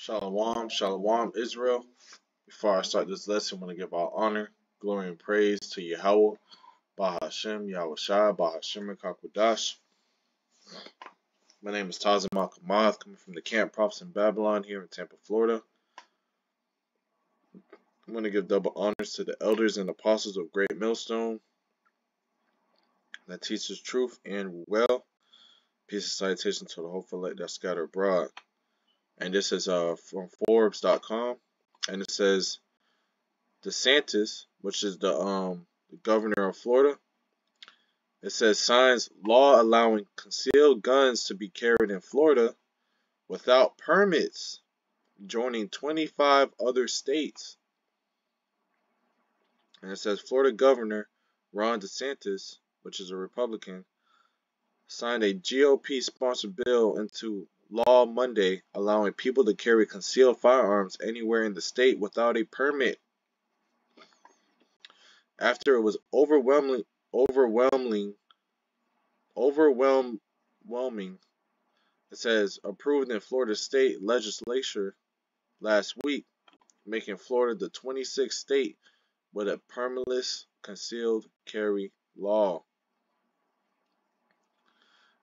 Shalom, shalom, Israel. Before I start this lesson, I want to give all honor, glory, and praise to Yahweh, Bahashem, Yahweh Shai, Bahashem, Kakwadash. My name is Tazim Al-Kamath, coming from the Camp Prophets in Babylon here in Tampa, Florida. I'm going to give double honors to the elders and apostles of Great Millstone that teaches truth and well. Peace and salutation to the hopeful elect that scatter abroad. And this is from Forbes.com, and it says DeSantis, which is the governor of Florida, it says signs law allowing concealed guns to be carried in Florida without permits, joining 25 other states. And it says Florida Governor Ron DeSantis, which is a Republican, signed a GOP-sponsored bill into law Monday, allowing people to carry concealed firearms anywhere in the state without a permit. After it was overwhelming, it says, approved in Florida state legislature last week, making Florida the 26th state with a permitless concealed carry law.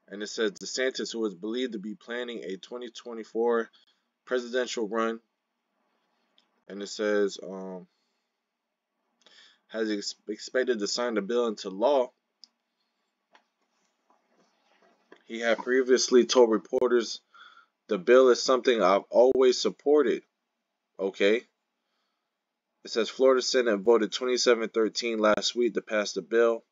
And it says DeSantis, who is believed to be planning a 2024 presidential run, and it says has expected to sign the bill into law. He had previously told reporters, the bill is something I've always supported. Okay. It says Florida Senate voted 27-13 last week to pass the bill,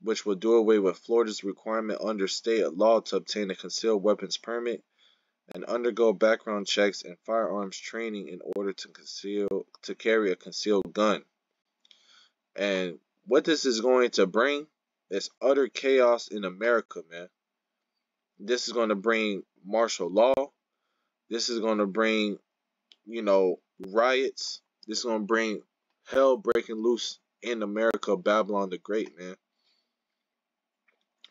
which will do away with Florida's requirement under state law to obtain a concealed weapons permit and undergo background checks and firearms training in order to carry a concealed gun. And what this is going to bring is utter chaos in America, man. This is going to bring martial law. This is going to bring, riots. This is going to bring hell breaking loose in America, Babylon the Great, man.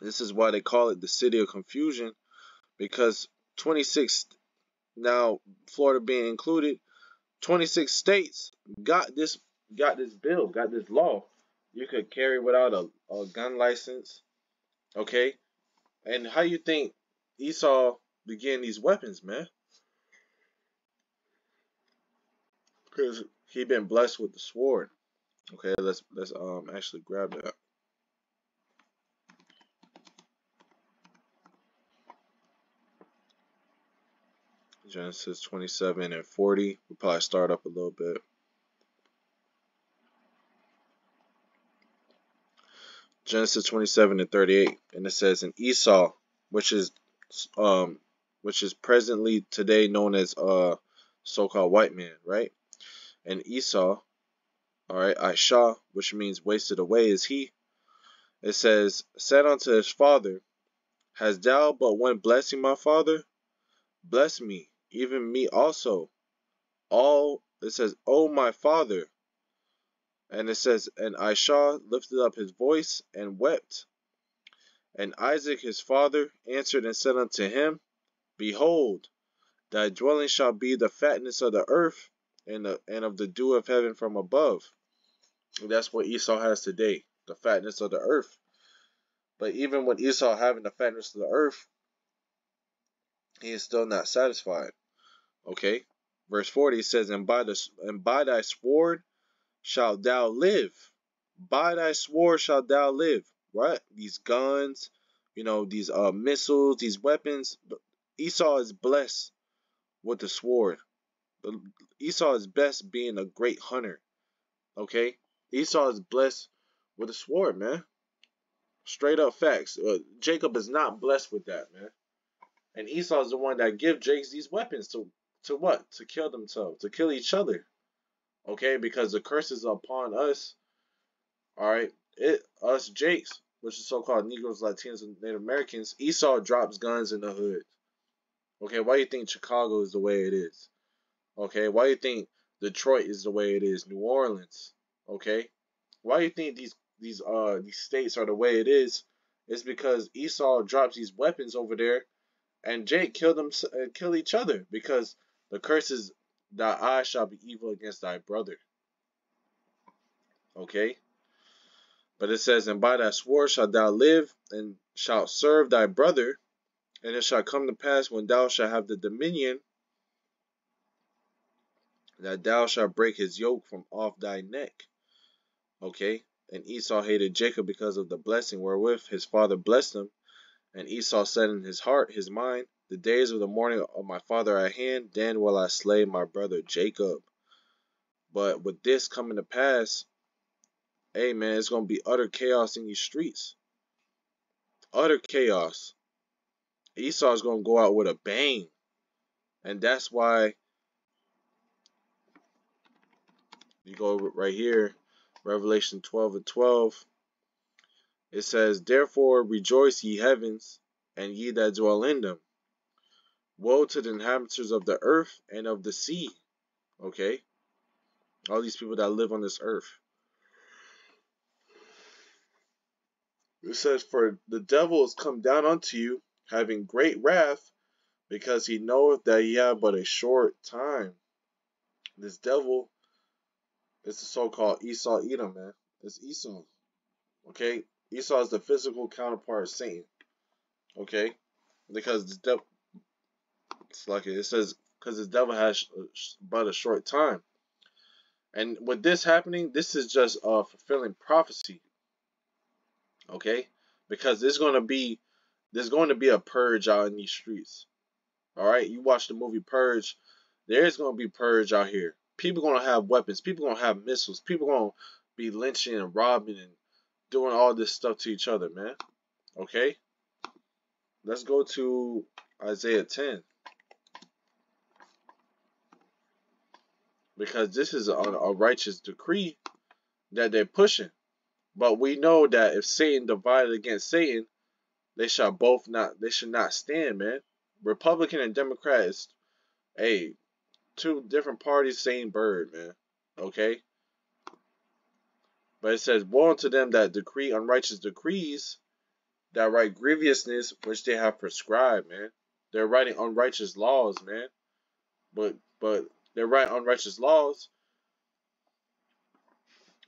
This is why they call it the city of confusion, because 26, now Florida being included, 26 states got this bill, got this law. You could carry without a gun license, okay? And how you think Esau began these weapons, man? Because he been blessed with the sword. Okay, let's actually grab that. Genesis 27 and 40. We'll probably start up a little bit. Genesis 27 and 38, and it says, in Esau, which is presently today known as so-called white man, right? And Esau, all right, Aisha, which means wasted away, is he. It says, said unto his father, hast thou but one blessing, my father? Bless me, even me also. It says, O my father. And it says, and Aisha lifted up his voice and wept. And Isaac his father answered and said unto him, behold, thy dwelling shall be the fatness of the earth and of the dew of heaven from above. And that's what Esau has today, the fatness of the earth. But even with Esau having the fatness of the earth, he is still not satisfied. Okay, verse 40 says, and by thy sword shalt thou live. By thy sword shalt thou live. Right? These guns, these missiles, these weapons. Esau is blessed with the sword. Esau is best being a great hunter. Okay? Esau is blessed with a sword, man. Straight up facts. Jacob is not blessed with that, man. And Esau is the one that gives Jacob these weapons to what? To kill themselves, to kill each other. Okay? Because the curse is upon us. Alright? Us Jakes, which is so-called Negroes, Latinos, and Native Americans. Esau drops guns in the hood. Okay? Why do you think Chicago is the way it is? Okay? Why do you think Detroit is the way it is? New Orleans. Okay? Why do you think these states are the way it is? It's because Esau drops these weapons over there, and Jake killed each other because the curse is thy eye shall be evil against thy brother. Okay? But it says, and by thy sword shalt thou live, and shalt serve thy brother, and it shall come to pass when thou shalt have the dominion, that thou shalt break his yoke from off thy neck. Okay? And Esau hated Jacob because of the blessing wherewith his father blessed him. And Esau said in his heart, his mind, the days of the morning of my father are at hand, then will I slay my brother Jacob. But with this coming to pass, hey man, it's going to be utter chaos in these streets. Utter chaos. Esau is going to go out with a bang. And that's why you go right here, Revelation 12:12. It says, therefore rejoice ye heavens, and ye that dwell in them. Woe to the inhabitants of the earth and of the sea. Okay? All these people that live on this earth. It says, for the devil is come down unto you, having great wrath, because he knoweth that he have but a short time. This devil is the so-called Esau Edom, man. It's Esau. Okay? Esau is the physical counterpart of Satan. Okay? Because the devil, it's like it says, because the devil has but a short time. And with this happening, this is just a fulfilling prophecy. Okay? Because there's going to be a purge out in these streets. Alright? You watch the movie Purge. There's going to be purge out here. People going to have weapons. People going to have missiles. People going to be lynching and robbing and doing all this stuff to each other, man. Okay? Let's go to Isaiah 10. Because this is a righteous decree that they're pushing. But we know that if Satan divided against Satan, they should not stand, man. Republican and Democrat is, hey, two different parties, same bird, man. Okay? But it says, woe unto them that decree unrighteous decrees, that write grievousness which they have prescribed, man. They're writing unrighteous laws, man. But they're writing unrighteous laws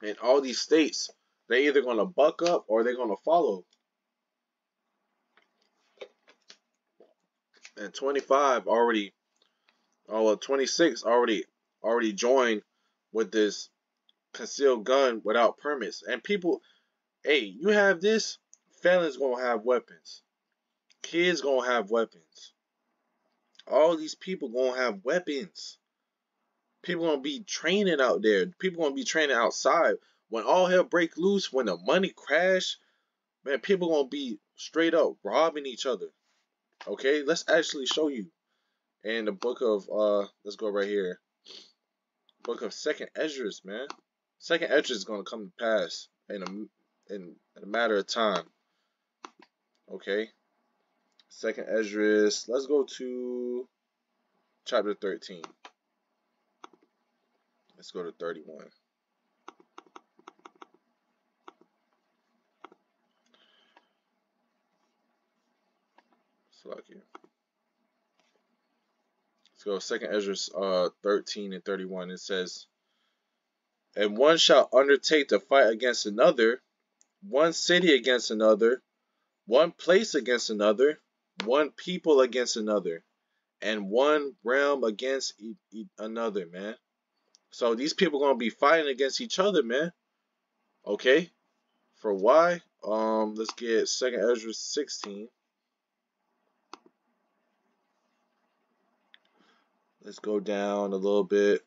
in all these states. They're either gonna buck up or they're gonna follow. And 25 already, 26 already joined with this concealed gun without permits. And people, hey, you have this, felons gonna have weapons. Kids gonna have weapons. All these people gonna have weapons. People gonna be training out there. People gonna be training outside. When all hell break loose, when the money crash, man, people gonna be straight up robbing each other. Okay, let's actually show you. In the book of let's go right here. Book of Second Esdras, man. Second Esdras is gonna come to pass in a matter of time. Okay. Second Esdras. Let's go to chapter 13. Let's go to 31. Let's go Second Esdras 13 and 31. It says, and one shall undertake to fight against another, one city against another, one place against another, one people against another, and one realm against another, man. So these people gonna be fighting against each other, man. Okay. For why? Let's get Second Esdras 16. Let's go down a little bit.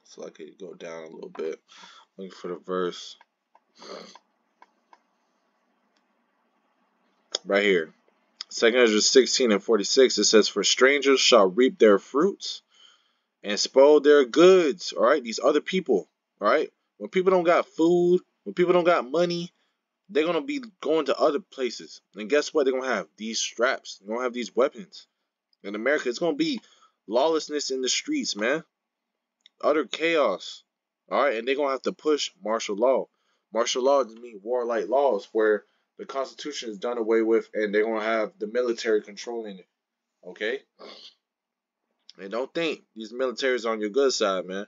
So I could go down a little bit. Looking for the verse. Right here. Second Esdras 16 and 46. It says, for strangers shall reap their fruits and spoil their goods. Alright, these other people. Alright? When people don't got food, when people don't got money, they're gonna be going to other places, and guess what? They're gonna have these straps. They're gonna have these weapons. In America, it's gonna be lawlessness in the streets, man. Utter chaos. All right, and they're gonna have to push martial law. Martial law just means warlike laws, where the Constitution is done away with, and they're gonna have the military controlling it. Okay, and don't think these militaries on your good side, man.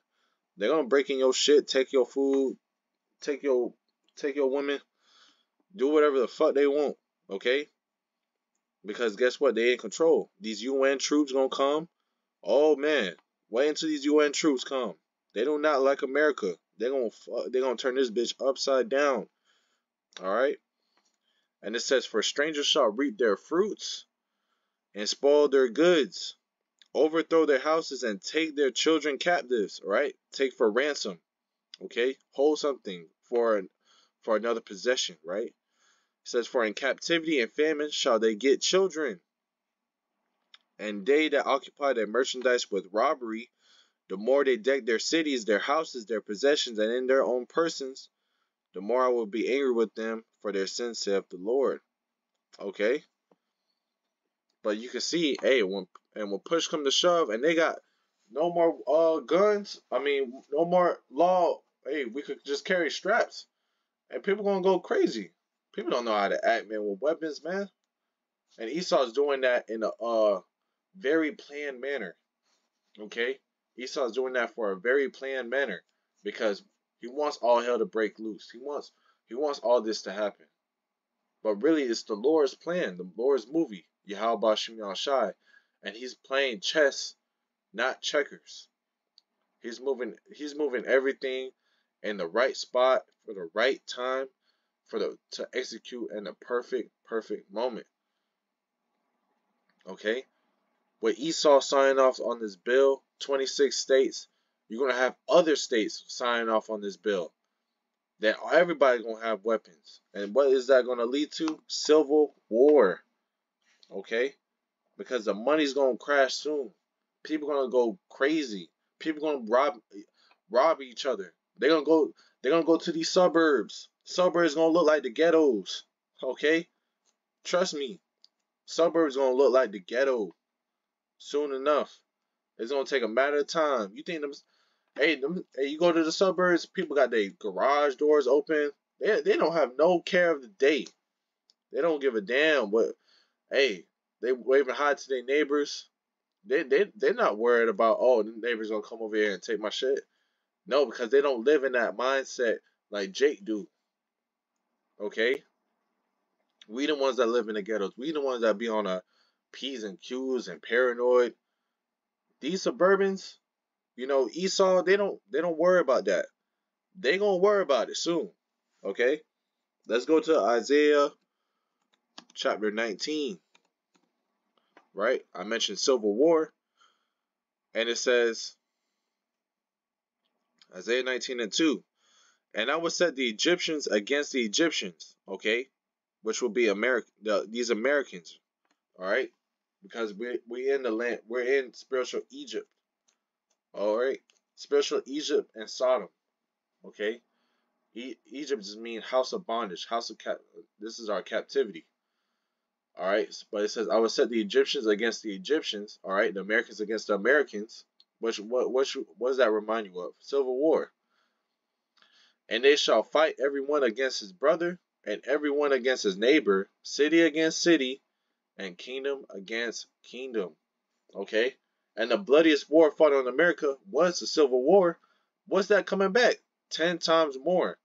They're gonna break in your shit, take your food, take your women, do whatever the fuck they want. Okay, because guess what? They in control. These UN troops gonna come. Oh man, wait until these UN troops come. They do not like America. They gonna turn this bitch upside down. All right. And it says, "For strangers shall reap their fruits and spoil their goods, overthrow their houses and take their children captives." All right. Take for ransom. Okay. Hold something for another possession. Right. It says, "For in captivity and famine shall they get children, and they that occupy their merchandise with robbery, the more they deck their cities, their houses, their possessions, and in their own persons, the more I will be angry with them for their sins, saith the Lord." Okay? But you can see, hey, when push come to shove and they got no more guns, I mean no more law, hey, we could just carry straps. And people gonna go crazy. People don't know how to act, man, with weapons, man. And Esau's doing that in a very planned manner. Okay? Esau's doing that for a very planned manner because he wants all hell to break loose. He wants all this to happen. But really it's the Lord's plan, the Lord's movie, Yahweh Bashim Shai. And he's playing chess, not checkers. He's moving everything in the right spot for the right time to execute in the perfect moment. Okay? With Esau signing off on this bill, 26 states, you're going to have other states signing off on this bill. Then everybody's going to have weapons. And what is that going to lead to? Civil war. Okay? Because the money's going to crash soon. People are going to go crazy. People are going to rob each other. They're going to go to these suburbs. Suburbs going to look like the ghettos. Okay? Trust me. Suburbs going to look like the ghetto soon enough. It's gonna take a matter of time. You think hey, you go to the suburbs, people got their garage doors open. They don't have no care of the day. They don't give a damn what. Hey, they waving hi to their neighbors. They're not worried about, oh, the neighbors gonna come over here and take my shit. No, because they don't live in that mindset like Jake do. Okay, we the ones that live in the ghettos. We the ones that be on our P's and Q's and paranoid. These Suburbans, Esau, they don't worry about that. They gonna worry about it soon. Okay? Let's go to Isaiah chapter 19. Right? I mentioned civil war, and it says Isaiah 19:2. "And I will set the Egyptians against the Egyptians," okay? Which will be these Americans, all right? Because we in the land, we're in spiritual Egypt. All right? Spiritual Egypt and Sodom, okay? Egypt just means house of bondage, this is our captivity. All right, but it says, "I will set the Egyptians against the Egyptians." All right, the Americans against the Americans. What does that remind you of? Civil war. "And they shall fight everyone against his brother, and everyone against his neighbor, city against city, and kingdom against kingdom." Okay, and the bloodiest war fought on America was the Civil War. What's that coming back? 10 times more.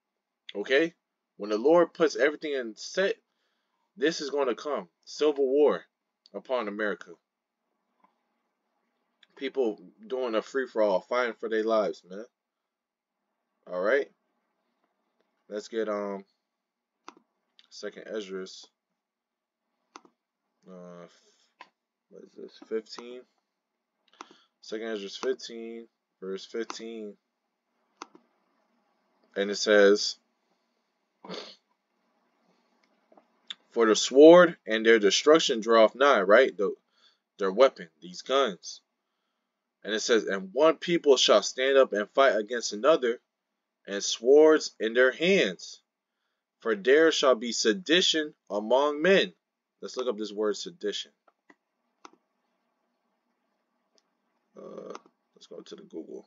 Okay, when the Lord puts everything in set, this is going to come. Civil war upon America. People doing a free-for-all, fighting for their lives, man. Alright. Let's get Second Esdras. What is this? 15. Second Esdras 15, verse 15. And it says, "For the sword and their destruction draweth nigh," right? Their weapon, these guns. And it says, "And one people shall stand up and fight against another, and swords in their hands. For there shall be sedition among men. Let's look up this word sedition. Let's go to the Google.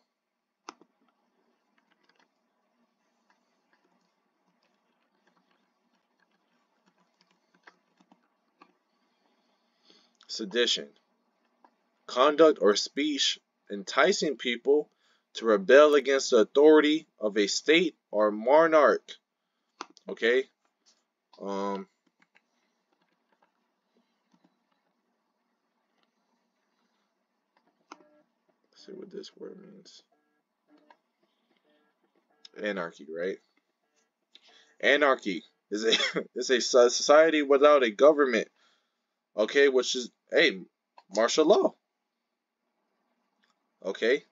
Sedition. Conduct or speech enticing people to rebel against the authority of a state or monarch. Okay? Let's see what this word means. Anarchy, right? Anarchy is a society without a government. Okay, which is martial law. Okay?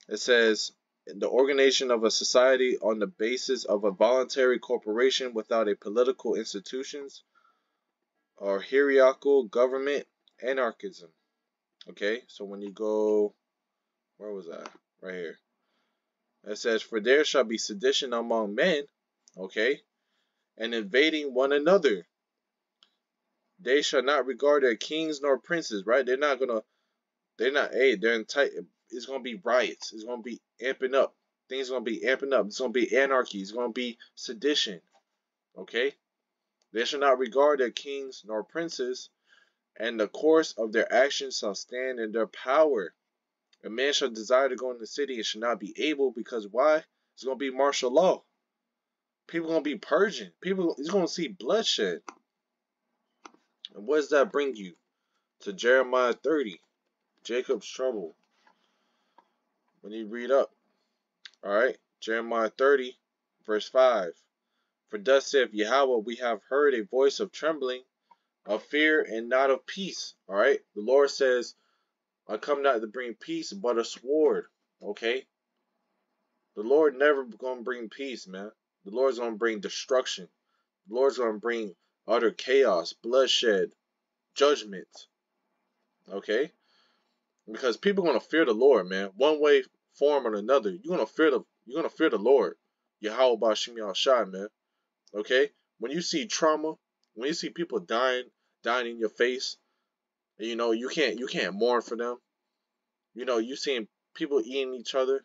It says the organization of a society on the basis of a voluntary corporation without a political institutions or hierarchical government, anarchism. Okay, so when you go, where was I? Right here. It says, for there shall be sedition among men, okay, and invading one another. They shall not regard their kings nor princes, right? They're not, they're in tight, it's going to be riots. It's going to be amping up. Things are going to be amping up. It's going to be anarchy. It's going to be sedition, okay? They shall not regard their kings nor princes, and the course of their actions shall stand in their power. A man shall desire to go in the city and shall not be able, because why? It's going to be martial law. People are going to be purging. People, he's going to see bloodshed. And what does that bring you? To Jeremiah 30, Jacob's trouble. When you read up, alright, Jeremiah 30, verse 5. For thus saith Yahweh, we have heard a voice of trembling, of fear, and not of peace. Alright, the Lord says, I come not to bring peace, but a sword. Okay? The Lord never going to bring peace, man. The Lord's going to bring destruction. The Lord's going to bring utter chaos, bloodshed, judgment. Okay? Because people are going to fear the Lord, man. One way, form, or another. You're going to fear the Lord. Yahweh Bashim Yahshai, man. Okay? When you see trauma, when you see people dying in your face, you know, you can't mourn for them. You know, you seeing people eating each other.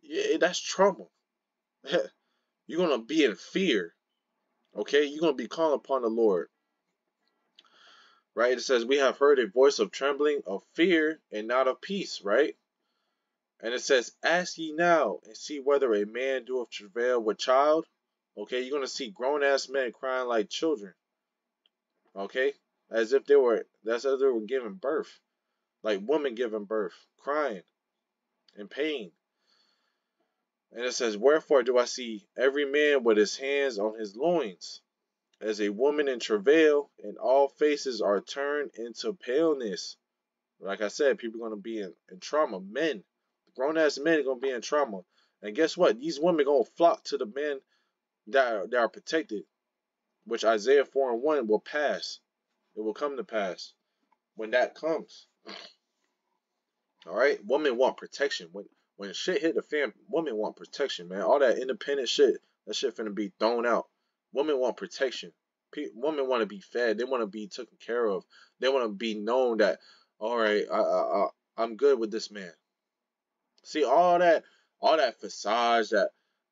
Yeah, that's trauma. You're going to be in fear. Okay? You're going to be calling upon the Lord. Right? It says, we have heard a voice of trembling, of fear, and not of peace. Right? And it says, ask ye now, and see whether a man doeth travail with child. Okay? You're going to see grown-ass men crying like children. Okay? As if they were giving birth. Like women giving birth. Crying. In pain. And it says, wherefore do I see every man with his hands on his loins, as a woman in travail, and all faces are turned into paleness. Like I said, people are going to be in trauma. Men, grown-ass men are going to be in trauma. And guess what? These women are going to flock to the men that are protected, which Isaiah 4:1 will pass. It will come to pass when that comes. All right? Women want protection. When shit hit the fan, women want protection, man. All that independent shit, that shit finna be thrown out. Women want protection. Women want to be fed. They want to be taken care of. They want to be known that, all right, I'm good with this man. See, all that facade,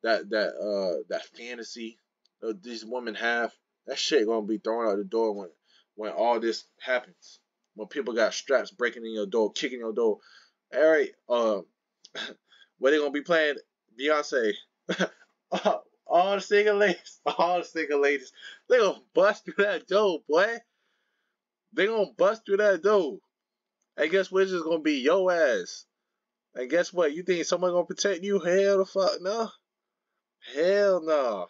that fantasy that these women have, that shit gonna be thrown out the door when all this happens. When people got straps breaking in your door, kicking your door. All right, where they gonna be playing Beyonce? all the single ladies, they gonna bust through that door, boy. They gonna bust through that door. And guess what? It's just gonna be your ass. And guess what? You think someone gonna protect you? Hell the fuck no. Hell no.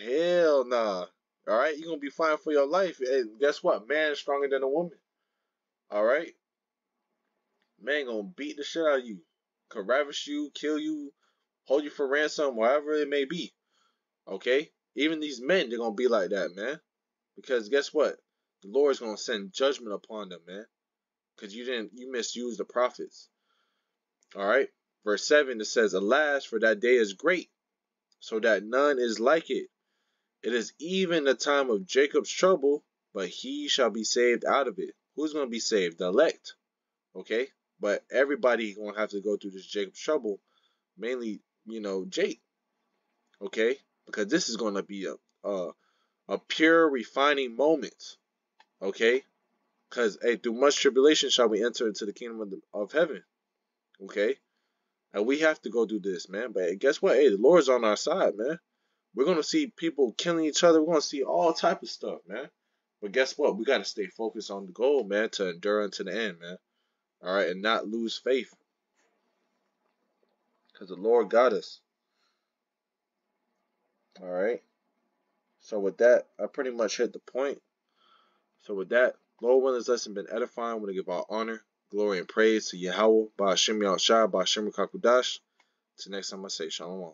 Hell nah. Alright? You're gonna be fighting for your life. And guess what? Man is stronger than a woman. Alright? Man gonna beat the shit out of you. Could ravish you, kill you, hold you for ransom, whatever it may be. Okay? Even these men, they're gonna be like that, man. Because guess what? The Lord's gonna send judgment upon them, man. Because you misused the prophets. Alright? Verse 7, it says, alas, for that day is great. so that none is like it. It is even the time of Jacob's trouble, but he shall be saved out of it. Who's going to be saved? The elect. Okay? But everybody going to have to go through this Jacob's trouble, mainly, Jake. Okay? Because this is going to be a pure refining moment. Okay? Because through much tribulation shall we enter into the kingdom of heaven. Okay? And we have to go do this, man. But guess what? Hey, the Lord's on our side, man. We're going to see people killing each other. We're going to see all type of stuff, man. But guess what? We got to stay focused on the goal, man, to endure unto the end, man. All right? And not lose faith. Because the Lord got us. All right? So with that, I pretty much hit the point. So with that, Lord willing, this lesson been edifying. I want to give all honor, glory, and praise to Yahweh, Ba'ashem Yahushua, Ba'ashem Kakudash. Till next time I say Shalom.